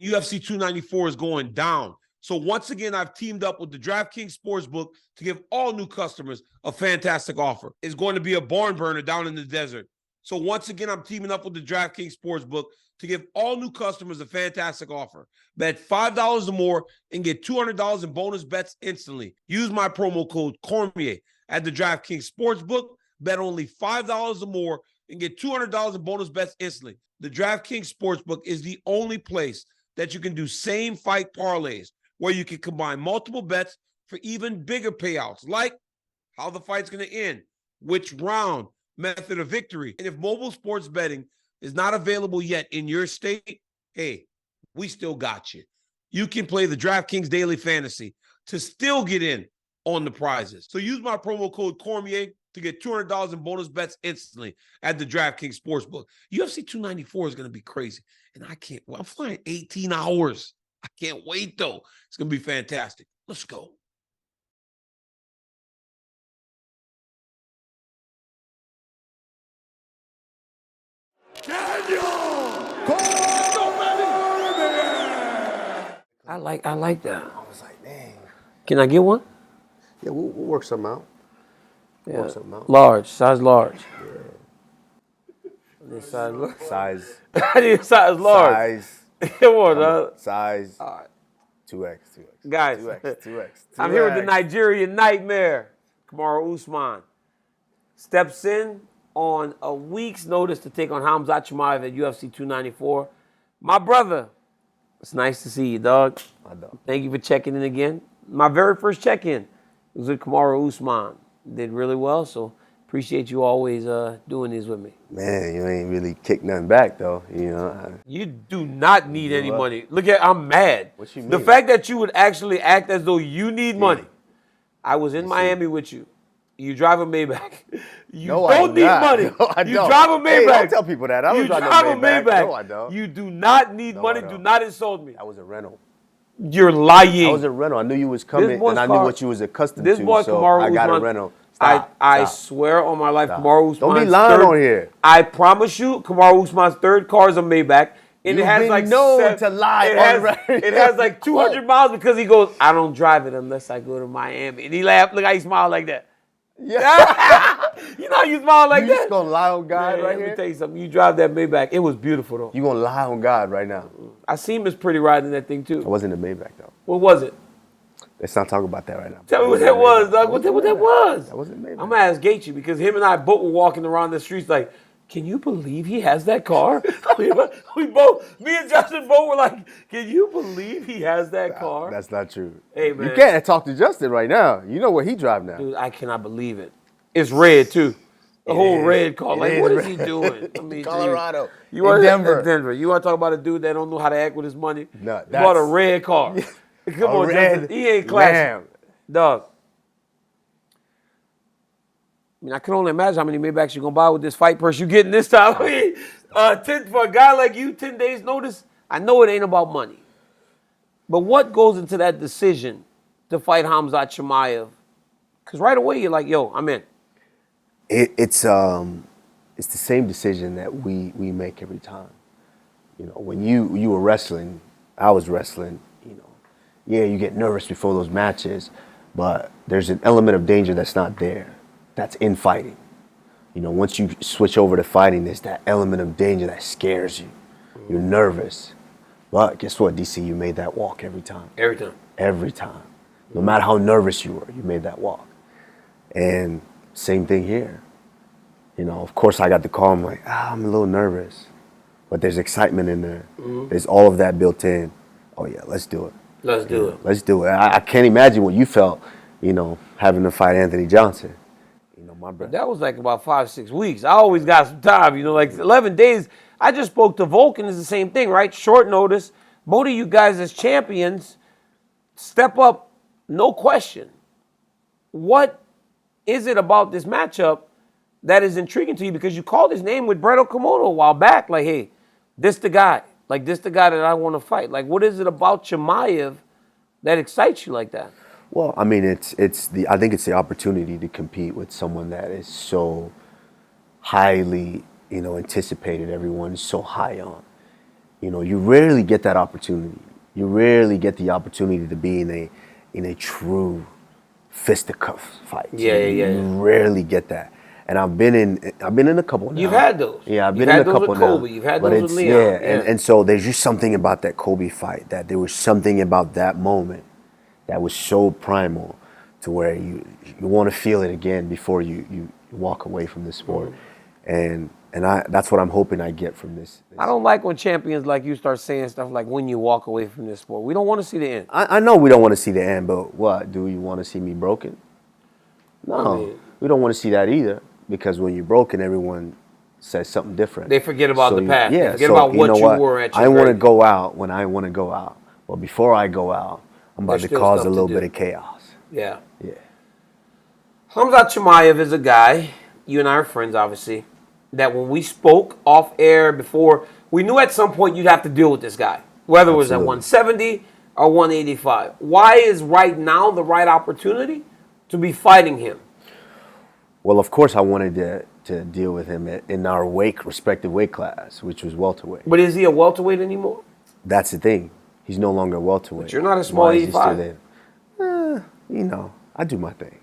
UFC 294 is going down. So once again, I've teamed up with the DraftKings Sportsbook to give all new customers a fantastic offer. It's going to be a barn burner down in the desert. So once again, I'm teaming up with the DraftKings Sportsbook to give all new customers a fantastic offer. Bet $5 or more and get $200 in bonus bets instantly. Use my promo code Cormier at the DraftKings Sportsbook. Bet only $5 or more and get $200 in bonus bets instantly. The DraftKings Sportsbook is the only place that you can do same fight parlays, where you can combine multiple bets for even bigger payouts, like how the fight's going to end, which round, method of victory. And if mobile sports betting is not available yet in your state, hey, we still got you. You can play the DraftKings Daily Fantasy to still get in on the prizes. So use my promo code Cormier to get $200 in bonus bets instantly at the DraftKings Sportsbook. UFC 294 is going to be crazy. And I'm flying 18 hours. I can't wait, though. It's going to be fantastic. Let's go. I like that. I was like, dang. Can I get one? Yeah, we'll work something out. Yeah. Large, size large. Yeah. I need size large. Size. I need size large. Size. Come on, dog. Size. All right. 2X. Guys, 2X. I'm here with the Nigerian Nightmare, Kamaru Usman. Steps in on a week's notice to take on Khamzat Chimaev at UFC 294. My brother, it's nice to see you, dog. My dog. Thank you for checking in again. My very first check-in was with Kamaru Usman. Did really well, so appreciate you always doing these with me. Man, you ain't really kicked nothing back, though. You know. You do not need any money. Look at, I'm mad. What you mean? The fact that you would actually act as though you need money. I was in Miami with you. You drive a Maybach. You don't need money. No, I you don't. drive a Maybach. Hey, don't tell people that. I don't drive a Maybach. No, I don't. You do not need money. Do not insult me. That was a rental. You're lying. I was a rental. I knew you was coming, and I knew what you was accustomed to, so Kamaru I got Usman, a rental. I swear on my life, Kamaru Usman's don't be lying on here. I promise you, Kamaru Usman's third car is a Maybach. And You've it has been like known to lie. It has like 200 miles because he goes, I don't drive it unless I go to Miami. And he laughed. Look how he smiled like that. Yeah. You know how you smile like You that? just gonna lie on God right Let here? me tell you something. You drive that Maybach. It was beautiful, though. You gonna lie on God right now? I seen Miss Pretty riding that thing, too. I wasn't a Maybach, though. What was it? Let's not talk about that right now. Tell me what that was, dog. What that was? That wasn't Maybach. I'm going to ask Gaethje because him and I both were walking around the streets like, can you believe he has that car? we both, me and Justin both were like, can you believe he has that car? That's not true. Hey, man. You can't talk to Justin right now. You know where he drive now. Dude, I cannot believe it. It's red, too. The whole red car. Like, what is he doing? I mean, Colorado. You are Denver. Denver. You want to talk about a dude that don't know how to act with his money? No, he bought a red car. Come on, Justin. He ain't classy. Dog. I mean, I can only imagine how many Maybachs you're going to buy with this fight purse you getting this time. I mean, for a guy like you, 10 days notice, I know it ain't about money. But what goes into that decision to fight Khamzat Chimaev? Because right away you're like, yo, I'm in. It's the same decision that we make every time. You know, when you were wrestling, I was wrestling, you know. Yeah, you get nervous before those matches, but there's an element of danger that's not there. That's in fighting. You know, once you switch over to fighting, there's that element of danger that scares you. You're nervous. But guess what, DC? You made that walk every time. Every time. Every time. No matter how nervous you were, you made that walk. And same thing here. You know, of course I got the call, I'm like, I'm a little nervous. But there's excitement in there. Mm-hmm. There's all of that built in. Oh yeah, let's do it. Let's do it. Let's do it. I can't imagine what you felt, you know, having to fight Anthony Johnson. You know, my brother. That was like about 5-6 weeks. I always got some time, you know, like 11 days. I just spoke to Vulcan, it's the same thing, right? Short notice. Both of you guys as champions step up, no question. What is it about this matchup that is intriguing to you? Because you called his name with Brett Okamoto a while back, like, hey, this the guy. Like, this the guy that I want to fight. Like, what is it about Chimaev that excites you like that? Well, I mean, I think it's the opportunity to compete with someone that is so highly, you know, anticipated. Everyone's so high on. You know, you rarely get that opportunity. You rarely get the opportunity to be in a true fisticuff fight. Yeah. You rarely get that. And I've been in a couple now. You've had those. Yeah, I've You've been in had a those couple with now. Colby. You've had but those with Leon. And so there's just something about that Colby fight, that there was something about that moment that was so primal to where you want to feel it again before you walk away from this sport. And that's what I'm hoping I get from this. I don't like when champions like you start saying stuff like when you walk away from this sport. We don't want to see the end. I know we don't want to see the end, but what? Do you want to see me broken? No, we don't want to see that either, because when you're broken, everyone says something different. They forget about the past. Yeah, they forget about what you were at your I want to greatest. go out when I want to go out. But before I go out, I'm about to There's still cause a stuff to little do. bit of chaos. Yeah. Yeah. Khamzat Chimaev is a guy, you and I are friends, obviously, that when we spoke off air before, we knew at some point you'd have to deal with this guy, whether it was at Absolutely. 170 or 185. Why is right now the right opportunity to be fighting him? Well, of course, I wanted to deal with him in our respective weight class, which was welterweight. But is he a welterweight anymore? That's the thing. He's no longer a welterweight. But you're not a small Why is he still 85. there? You know, I do my thing.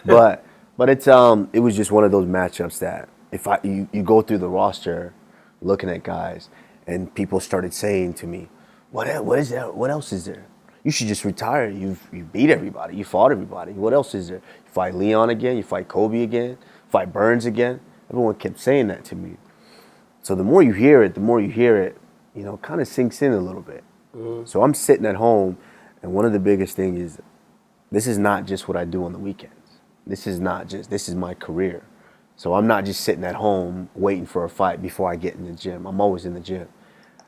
But it was just one of those matchups that if you go through the roster looking at guys, and people started saying to me, what is there? What else is there? You should just retire. You beat everybody. You fought everybody. What else is there? You fight Leon again. You fight Colby again. Fight Burns again. Everyone kept saying that to me. So the more you hear it, you know, kind of sinks in a little bit. So I'm sitting at home, and one of the biggest things is, this is not just what I do on the weekends. This is my career. So I'm not just sitting at home waiting for a fight before I get in the gym. I'm always in the gym.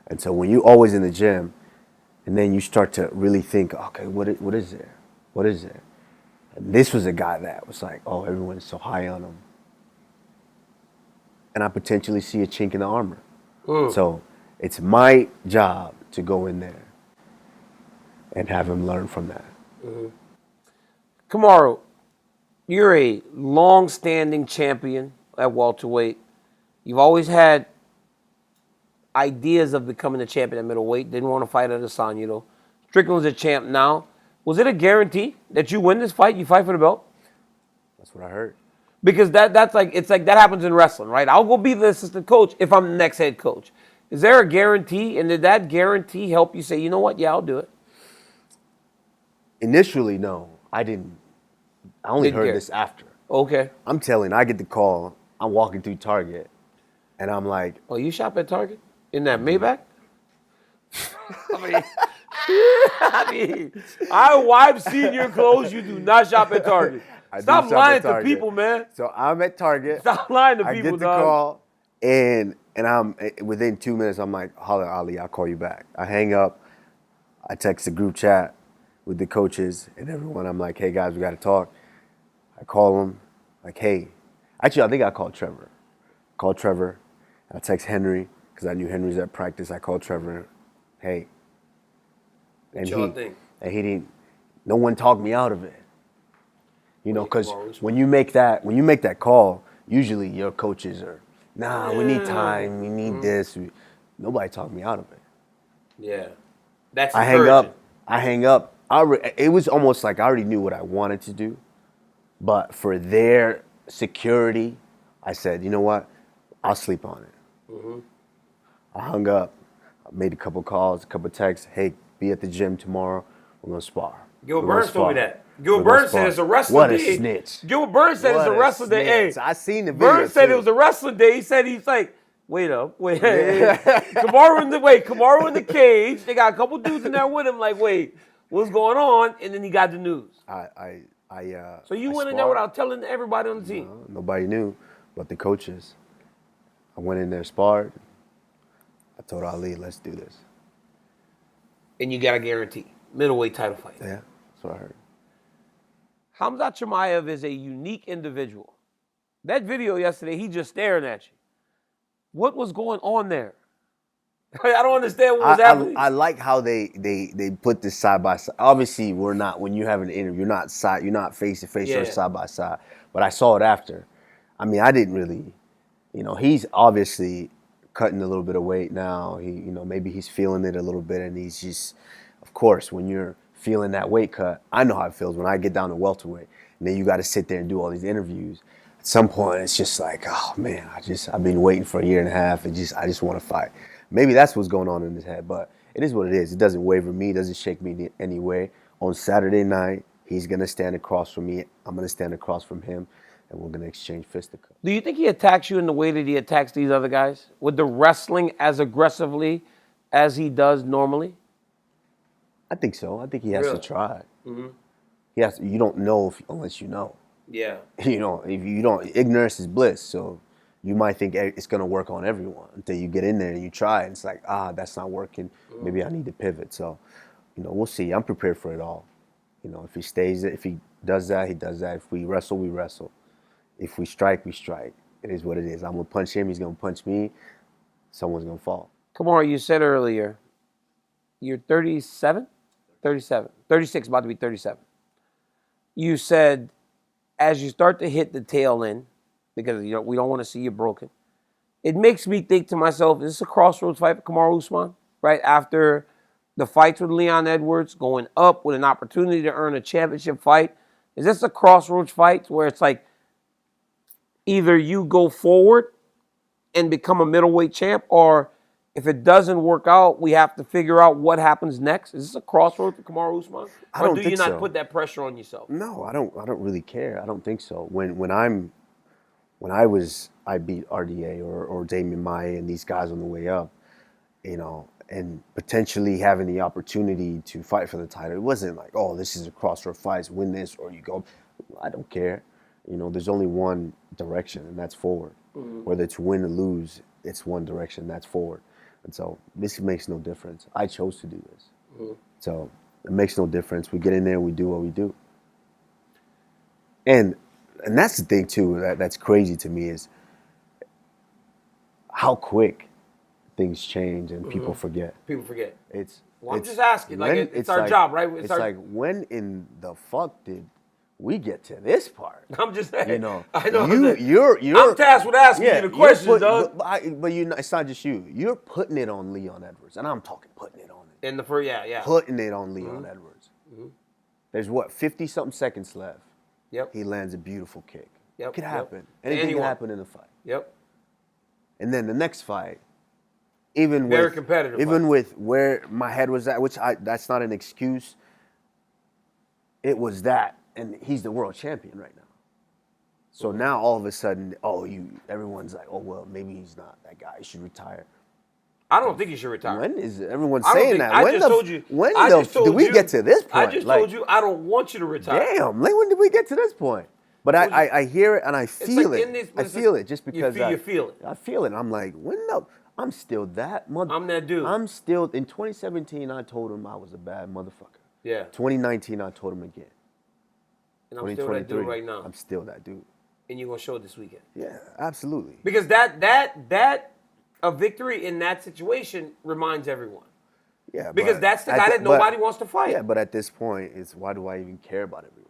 And so when you're always in the gym, and then you start to really think, okay, what is there? What is there? And this was a guy that was like, oh, everyone is so high on him. And I potentially see a chink in the armor. So it's my job to go in there and have him learn from that. Kamaru, you're a long-standing champion at welterweight. You've always had ideas of becoming a champion at middleweight. Didn't want to fight at Adesanya, though. Strickland's a champ now. Was it a guarantee that you win this fight, you fight for the belt? That's what I heard. Because that's like, it's like that happens in wrestling, right? I'll go be the assistant coach if I'm the next head coach. Is there a guarantee? And did that guarantee help you say, you know what, yeah, I'll do it? Initially, no, I didn't. I only Didn't heard care. this after. Okay. I get the call. I'm walking through Target, and I'm like, Oh, you shop at Target? In that Maybach? I've seen your clothes. You do not shop at Target. I do Stop shop lying at to Target. people, man. So I'm at Target. Stop lying to I people, get the dog. call, and I'm within 2 minutes. I'm like, holla, Ali, I'll call you back. I hang up. I text the group chat with the coaches and everyone. I'm like, hey guys, we got to talk. I call them, like, hey. Actually, I think I called Trevor. I text Henry because I knew Henry's at practice. I called Trevor, hey. And he didn't. No one talked me out of it. You know, because when you make that call, usually your coaches are, nah, we need time, we need this. Nobody talked me out of it. Yeah. That's I hang up. It was almost like I already knew what I wanted to do, but for their security, I said, you know what? I'll sleep on it. I hung up. I made a couple calls, a couple texts. Hey, be at the gym tomorrow. We're gonna spar. Gilbert Burns told me that. Gilbert Burns said it's a wrestling What day. a snitch. Gilbert Burns said it's a wrestling day. Hey, I seen the video. Burns said too. it was a wrestling day. He said he's like, wait. Kamaru in the cage. They got a couple dudes in there with him. Like, wait, what's going on? And then he got the news. So you went in there without telling everybody on the team. No, nobody knew, but the coaches. I went in there, sparred. I told Ali, let's do this. And you got a guarantee. Middleweight title fight. Yeah, that's what I heard. Khamzat Chimaev is a unique individual. That video yesterday, he just staring at you. What was going on there? I don't understand what was happening. I like how they put this side by side. Obviously, we're not, when you have an interview, you're not face to face or side by side. But I saw it after. I mean, I didn't really, he's obviously cutting a little bit of weight now. Maybe he's feeling it a little bit, and he's just, of course, when you're feeling that weight cut, I know how it feels when I get down to welterweight, and then you got to sit there and do all these interviews. At some point, it's just like, oh man, I've been waiting for a year and a half, and I just want to fight. Maybe that's what's going on in his head, but it is what it is. It doesn't waver me, it doesn't shake me in any way. On Saturday night, he's gonna stand across from me. I'm gonna stand across from him, and we're gonna exchange fisticuffs. Do you think he attacks you in the way that he attacks these other guys? With the wrestling as aggressively as he does normally? I think so. I think he has Really? to try. Mm-hmm. You don't know unless you know. Yeah. If you don't, ignorance is bliss. So you might think it's going to work on everyone until you get in there and you try. And it's like, that's not working. Maybe I need to pivot. So, we'll see. I'm prepared for it all. If he stays, if he does that, he does that. If we wrestle, we wrestle. If we strike, we strike. It is what it is. I'm going to punch him. He's going to punch me. Someone's going to fall. Kamaru, you said earlier, you're 37? 37. 36, about to be 37. You said, as you start to hit the tail end, because we don't want to see you broken, it makes me think to myself, is this a crossroads fight for Kamaru Usman? Right after the fights with Leon Edwards, going up with an opportunity to earn a championship fight, is this a crossroads fight where it's like either you go forward and become a middleweight champ, or if it doesn't work out, we have to figure out what happens next? Is this a crossroads for Kamaru Usman? Or do you not put that pressure on yourself? No, I don't really care. I don't think so. When I beat RDA or Damian Maia and these guys on the way up, and potentially having the opportunity to fight for the title, it wasn't like, oh, this is a crossroad fight, win this or you go. I don't care. There's only one direction, and that's forward. Mm-hmm. Whether it's win or lose, it's one direction, that's forward. And so this makes no difference. I chose to do this. Mm-hmm. So it makes no difference. We get in there and we do what we do. And that's the thing, too, that's crazy to me is how quick things change and people forget. People forget. I'm just asking. It's our job, right? It's like, when in the fuck did we get to this part? I'm just saying. I know. I'm tasked with asking you the questions, dog. But it's not just you. You're putting it on Leon Edwards, and I'm talking putting it on it. In the first, yeah. Putting it on Leon Edwards. Mm-hmm. There's 50-something seconds left. Yep. He lands a beautiful kick. Yep. It could happen. Anything can happen in a fight. Yep. And then the next fight, even with where my head was at, that's not an excuse. It was that, and he's the world champion right now. So now all of a sudden, everyone's like, oh well, maybe he's not that guy. He should retire. I don't think he should retire. When is everyone saying that? Did we get to this point? I just told you I don't want you to retire. Damn, when did we get to this point? But I hear it and I feel it. I feel it just because you feel it. I feel it. I'm like, I'm still that mother. I'm that dude. I'm still in 2017. I told him I was a bad motherfucker. Yeah. 2019, I told him again. And I'm still that dude right now. I'm still that dude. And you're gonna show it this weekend. Yeah, absolutely. Because a victory in that situation reminds everyone. Yeah. Because that's the guy that nobody wants to fight. Yeah, but at this point, it's why do I even care about everyone?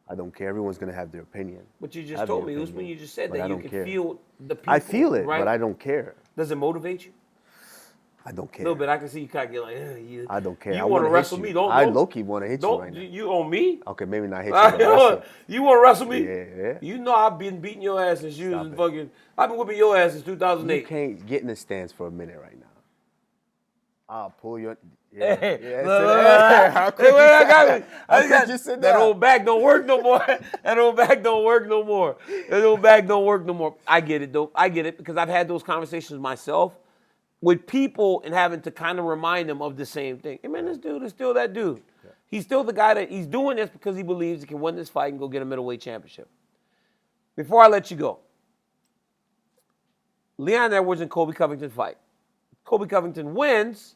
I don't care. Everyone's going to have their opinion. But you just told me, Usman, you just said that you can feel the people. I feel it, right? but I don't care. Does it motivate you? I don't care. A little bit. I can see you kind of get like, I don't care. You want to wrestle me? I low-key want to hit you right now. You on me? Okay, maybe not hit you. You want to wrestle me? Yeah. You know I've been beating your ass since you was fucking. I've been whipping your ass since 2008. You can't get in the stance for a minute right now. I'll pull your. How quick you sit down? That old back don't work no more. That old back don't work no more. I get it though. I get it because I've had those conversations myself with people and having to kind of remind them of the same thing. Hey man, this dude is still that dude. Yeah. He's still the guy that he's doing this because he believes he can win this fight and go get a middleweight championship. Before I let you go, Leon Edwards and Colby Covington fight. Colby Covington wins.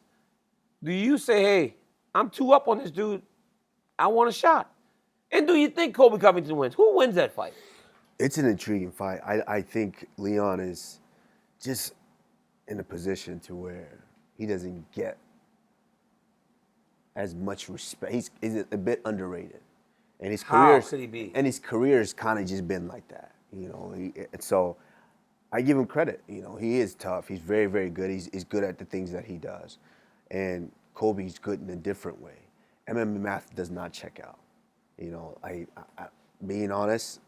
Do you say, hey, I'm 2 up on this dude. I want a shot. And do you think Colby Covington wins? Who wins that fight? It's an intriguing fight. I think Leon is just in a position to where he doesn't get as much respect. He's a bit underrated. And his career, How could he be? And his career's kind of just been like that. So I give him credit. You know, he is tough. He's very, very good. He's good at the things that he does. And Colby's good in a different way. MMA math does not check out. You know, I being honest,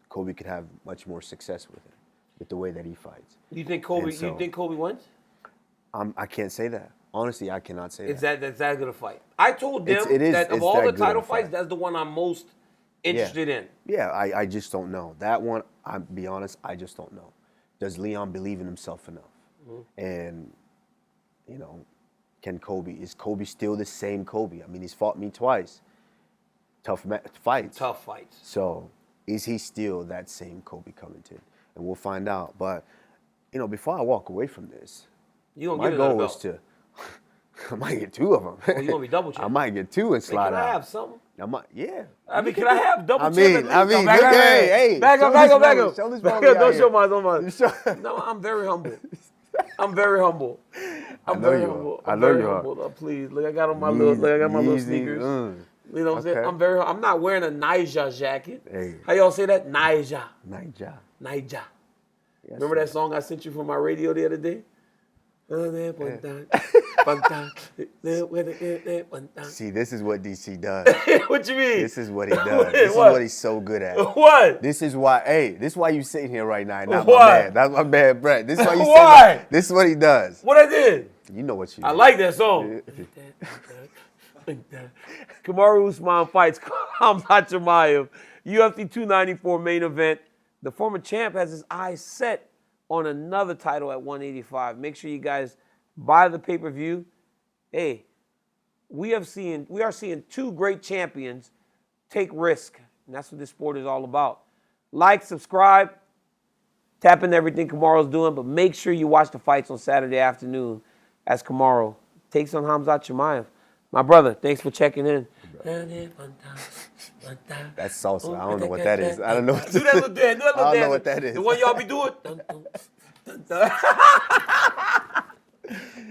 Colby could have much more success with it, with the way that he fights. You think Colby? You think Colby wins? I can't say that. Honestly, I cannot say that. That's that good a fight. I told them that of all the title fights, that's the one I'm most interested in. Yeah, I just don't know. That one, I'll be honest, I just don't know. Does Leon believe in himself enough? Mm-hmm. And, you know, is Colby still the same Colby? I mean, he's fought me twice. Tough fights. Tough fights. So, is he still that same Colby Covington? And we'll find out. But, you know, before I walk away from this, my goal is to, I might get 2 of them. Oh, you want to be double champ? I might get 2 and slide out. Can I have something? Yeah. I mean, can I have double champ? Hey, back up. Show this Don't show mine. No, I'm very humble. I'm very humble. I'm very humble. I know you are. Please, look, I got on my little sneakers. You know what I'm saying? I'm not wearing a Niger jacket. Hey. How y'all say that? Niger. Yes, Remember that song I sent you from my radio the other day? See, this is what DC does. What you mean? This is what he does. This is what he's so good at. What? This is why, this is why you sitting here right now, not what? my man. That's my man, Brett. This is why you Why? This is what he does. What I did? You know what you I like that song. Kamaru Usman fights Khamzat Chimaev. UFC 294 main event. The former champ has his eyes set on another title at 185. Make sure you guys buy the pay-per-view. Hey, we are seeing 2 great champions take risk, and that's what this sport is all about. Like, subscribe, tap into everything Kamaru's doing, but make sure you watch the fights on Saturday afternoon as Kamaru takes on Khamzat Chimaev. My brother, thanks for checking in. That's salsa. I don't know what that is. I don't know. Do that little dance. I don't know what that is. The one y'all be doing.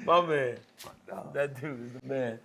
My man. That dude is the man.